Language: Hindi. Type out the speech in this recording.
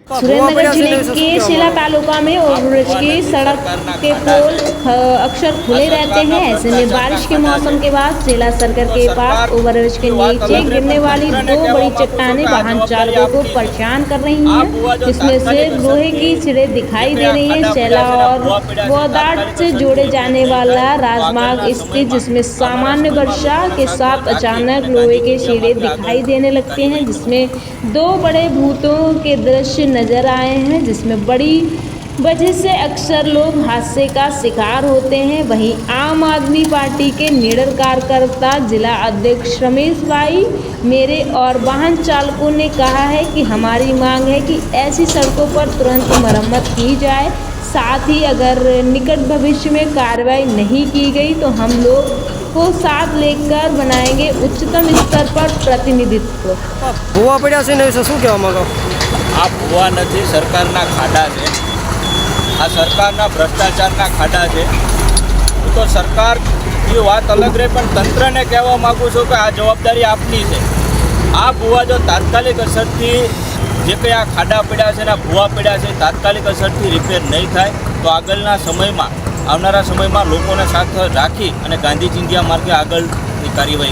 सुरेंद्रनगर जिले के शिला तालुका में ओवरब्रिज की सड़क के पोल अक्सर खुले रहते हैं। ऐसे में बारिश के मौसम के बाद शिला सर्कल के पास ओवरब्रिज के नीचे गिरने वाली दो बड़ी चट्टानें वाहन चालकों को परेशान कर रही हैं, जिसमें से लोहे की छिड़ें दिखाई दे रही हैं। शिला और वोदाट से जोड़े जाने वाला राजमार्ग स्थित, जिसमें सामान्य वर्षा के साथ अचानक लोहे के छिड़ें दिखाई देने लगते हैं, जिसमें दो बड़े भूतों के दृश्य नजर आए हैं, जिसमें बड़ी वजह से अक्सर लोग हादसे का शिकार होते हैं। वहीं आम आदमी पार्टी के निडर कार्यकर्ता जिला अध्यक्ष रमेश भाई मेरे और वाहन चालकों ने कहा है कि हमारी मांग है कि ऐसी सड़कों पर तुरंत मरम्मत की जाए। साथ ही अगर निकट भविष्य में कार्रवाई नहीं की गई तो हम लोग को साथ लेकर बनाएंगे उच्चतम स्तर पर प्रतिनिधित्व। हुआ पड़ा से नहीं शू कहेवा मांगो? आ भुवा नहीं, सरकारना खाडा है। आ सरकारना भ्रष्टाचारना खाडा है। तो सरकार की बात अलग रहे, पण तंत्र ने कहवा मांगू छूं कि आ जवाबदारी आपनी है। आ भुवा जो तात्कालिक असरथी जे कंई आ खाडा पड्या छे ने भुवा पड्या छे तात्कालिक असरथी रिपेर नहीं थाय तो आगळना समयमां आवनारा समयमां लोकोने साथ राखी अने गांधी चिंध्या मार्गे आगळनी कार्यवाही